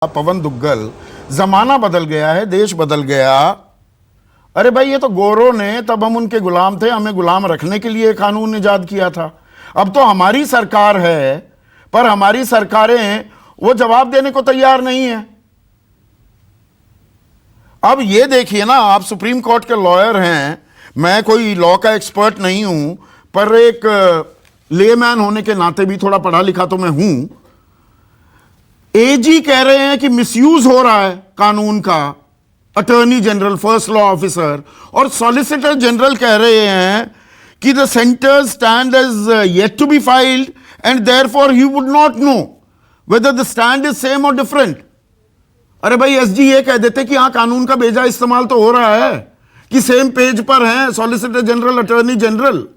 पवन दुग्गल, जमाना बदल गया है, देश बदल गया। अरे भाई, ये तो गोरों ने, तब हम उनके गुलाम थे, हमें गुलाम रखने के लिए कानून इजाद किया था। अब तो हमारी सरकार है, पर हमारी सरकारें वो जवाब देने को तैयार नहीं है। अब ये देखिए ना, आप सुप्रीम कोर्ट के लॉयर हैं, मैं कोई लॉ का एक्सपर्ट नहीं हूं, पर एक लेमैन होने के नाते भी थोड़ा पढ़ा लिखा तो मैं हूं। एजी कह रहे हैं कि मिसयूज हो रहा है कानून का, attorney general, first law officer, और सॉलिसिटर जनरल कह रहे हैं कि the centre stand is yet to be filed and therefore he would not know whether the stand is same or different. अरे भाई, एसजी ये कह देते कि हाँ, कानून का बेजा इस्तेमाल तो हो रहा है कि सेम पेज पर है सॉलिसिटर जनरल, अटॉर्नी जनरल।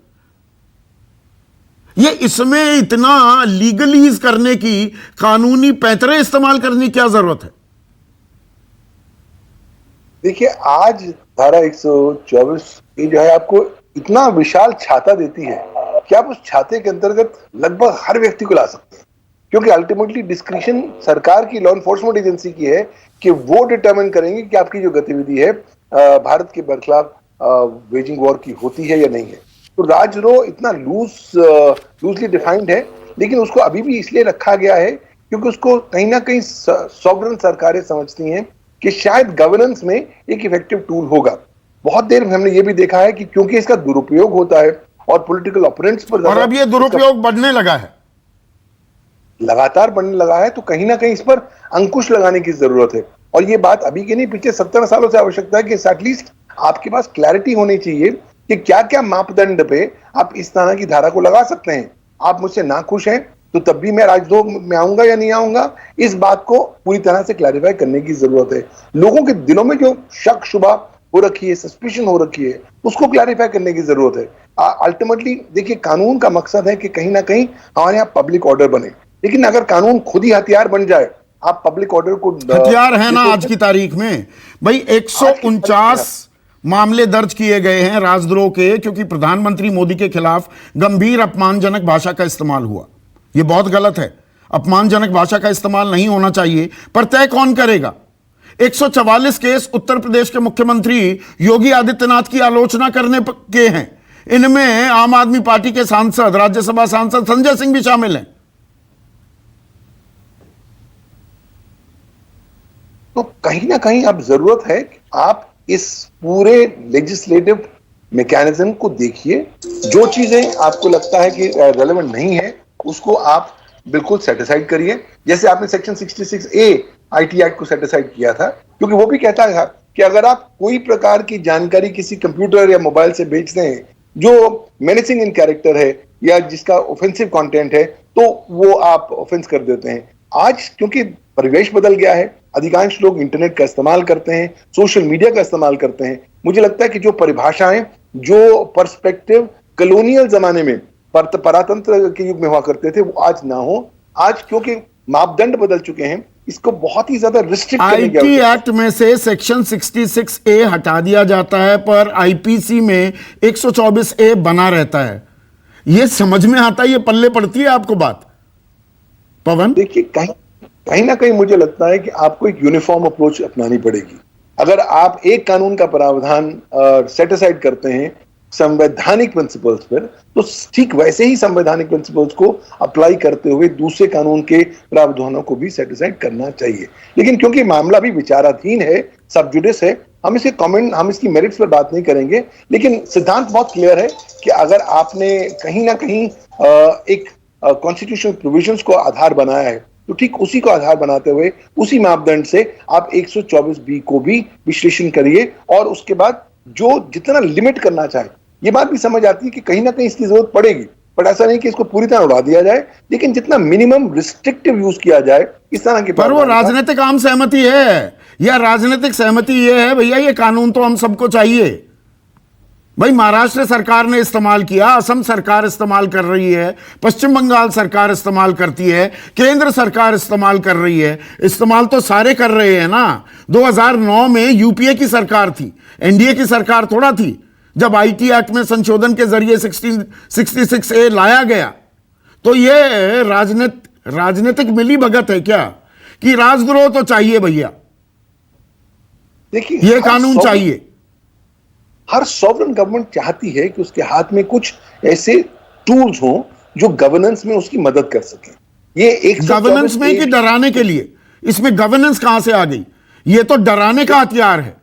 ये इसमें इतना लीगलीज करने की, कानूनी पैंतरे इस्तेमाल करने की क्या जरूरत है? देखिए, आज धारा 124 ये जो है आपको इतना विशाल छाता देती है कि आप उस छाते के अंतर्गत लगभग हर व्यक्ति को ला सकते हैं, क्योंकि अल्टीमेटली डिस्क्रिशन सरकार की, लॉ एनफोर्समेंट एजेंसी की है कि वो डिटरमाइन करेंगे कि आपकी जो गतिविधि है भारत के बरखिलाफ वेजिंग वॉर की होती है या नहीं है। तो राजद्रोह इतना लूजली डिफाइंड है, लेकिन उसको अभी भी इसलिए रखा गया है क्योंकि उसको कहीं ना कहीं सॉवरेन सरकारें समझती हैं कि शायद गवर्नेंस में एक इफेक्टिव टूल होगा। बहुत देर में हमने ये भी देखा है कि क्योंकि इसका दुरुपयोग होता है और पॉलिटिकल ऑपोनेंट्स पर, और अब ये दुरुपयोग बढ़ने लगा है, लगातार बढ़ने लगा है, तो कहीं ना कहीं इस पर अंकुश लगाने की जरूरत है। और ये बात अभी के नहीं, पिछले 70 सालों से आवश्यकता है कि एटलीस्ट आपके पास क्लैरिटी होनी चाहिए कि क्या क्या मापदंड पे आप इस तरह की धारा को लगा सकते हैं। आप मुझसे नाखुश हैं तो तब भी मैं राजद्रोह में आऊंगा या नहीं आऊंगा, इस बात को पूरी तरह से क्लैरिफाई करने की जरूरत है। लोगों के दिलों में जो शक शुबा हो रखी है, सस्पिशन हो रखी है, उसको क्लैरिफाई करने की जरूरत है। अल्टीमेटली देखिए, कानून का मकसद है कि कहीं ना कहीं हमारे यहाँ पब्लिक ऑर्डर बने, लेकिन अगर कानून खुद ही हथियार बन जाए, आप पब्लिक ऑर्डर को, हथियार है ना आज की तारीख में भाई। 149 मामले दर्ज किए गए हैं राजद्रोह के, क्योंकि प्रधानमंत्री मोदी के खिलाफ गंभीर अपमानजनक भाषा का इस्तेमाल हुआ। यह बहुत गलत है, अपमानजनक भाषा का इस्तेमाल नहीं होना चाहिए, पर तय कौन करेगा? 144 केस उत्तर प्रदेश के मुख्यमंत्री योगी आदित्यनाथ की आलोचना करने के हैं। इनमें आम आदमी पार्टी के सांसद, राज्यसभा सांसद संजय सिंह भी शामिल हैं। तो कहीं ना कहीं अब जरूरत है कि आप इस पूरे लेजिस्लेटिव मैकेनिज्म को देखिए। जो चीजें आपको लगता है कि रेलेवेंट नहीं है, उसको आप बिल्कुल सेटिसाइड करिए। जैसे आपने सेक्शन 66A आईटी एक्ट को सेटिसाइड किया था, क्योंकि वो भी कहता था कि अगर आप कोई प्रकार की जानकारी किसी कंप्यूटर या मोबाइल से भेजते हैं जो मेनेसिंग इन कैरेक्टर है या जिसका ऑफेंसिव कंटेंट है, तो वो आप ऑफेंस कर देते हैं। आज क्योंकि परिवेश बदल गया है, अधिकांश लोग इंटरनेट का इस्तेमाल करते हैं, सोशल मीडिया का इस्तेमाल करते हैं। मुझे लगता है कि जो परिभाषाएं, जो पर्सपेक्टिव कॉलोनियल जमाने में, परातंत्र के युग में हुआ करते थे, वो आज ना हो। आज क्योंकि मापदंड बदल चुके हैं, इसको बहुत ही ज्यादा रिस्ट्रिक्ट आईटी एक्ट में से सेक्शन 66A हटा दिया जाता है, पर आईपीसी में 124A बना रहता है। यह समझ में आता है? ये पल्ले पड़ती है आपको बात, पवन? देखिए, कहीं ना कहीं मुझे लगता है कि आपको एक यूनिफॉर्म अप्रोच अपनानी पड़ेगी। अगर आप एक कानून का प्रावधान सेट असाइड करते हैं संवैधानिक प्रिंसिपल्स पर, तो ठीक वैसे ही संवैधानिक प्रिंसिपल्स को अप्लाई करते हुए दूसरे कानून के प्रावधानों को भी सेट असाइड करना चाहिए। लेकिन क्योंकि मामला भी विचाराधीन है, सब जुडिस है, हम इसकी मेरिट्स पर बात नहीं करेंगे, लेकिन सिद्धांत बहुत क्लियर है कि अगर आपने कहीं ना कहीं एक कॉन्स्टिट्यूशनल प्रोविजंस को आधार बनाया है, तो ठीक उसी को आधार बनाते हुए, उसी मापदंड से आप 124B को भी विश्लेषण करिए, और उसके बाद जो जितना लिमिट करना चाहे। ये बात भी समझ आती है कि कहीं ना कहीं इसकी जरूरत पड़ेगी, पर ऐसा नहीं कि इसको पूरी तरह उड़ा दिया जाए, लेकिन जितना मिनिमम रिस्ट्रिक्टिव यूज किया जाए इस तरह की। पर वो राजनीतिक आम सहमति है, या राजनीतिक सहमति ये है भैया, ये कानून तो हम सबको चाहिए। भाई, महाराष्ट्र सरकार ने इस्तेमाल किया, असम सरकार इस्तेमाल कर रही है, पश्चिम बंगाल सरकार इस्तेमाल करती है, केंद्र सरकार इस्तेमाल कर रही है। इस्तेमाल तो सारे कर रहे हैं ना। 2009 में यूपीए की सरकार थी, एनडीए की सरकार थोड़ा थी, जब आईटी एक्ट में संशोधन के जरिए 66A लाया गया। तो ये राजनीतिक मिली भगत है क्या कि राजद्रोह तो चाहिए भैया, देखिए ये कानून चाहिए। हर सॉवरेन गवर्नमेंट चाहती है कि उसके हाथ में कुछ ऐसे टूल्स हों जो गवर्नेंस में उसकी मदद कर सकें। ये 124 गवर्नेंस में कि डराने के लिए? इसमें गवर्नेंस कहां से आ गई? ये तो डराने का हथियार है।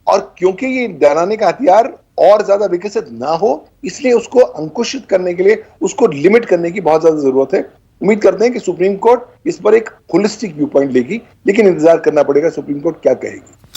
और क्योंकि ये डराने का हथियार और ज्यादा विकसित ना हो, इसलिए उसको अंकुशित करने के लिए, उसको लिमिट करने की बहुत ज्यादा जरूरत है। उम्मीद करते हैं कि सुप्रीम कोर्ट इस पर एक होलिस्टिक व्यू पॉइंट लेगी, लेकिन इंतजार करना पड़ेगा सुप्रीम कोर्ट क्या कहेगी।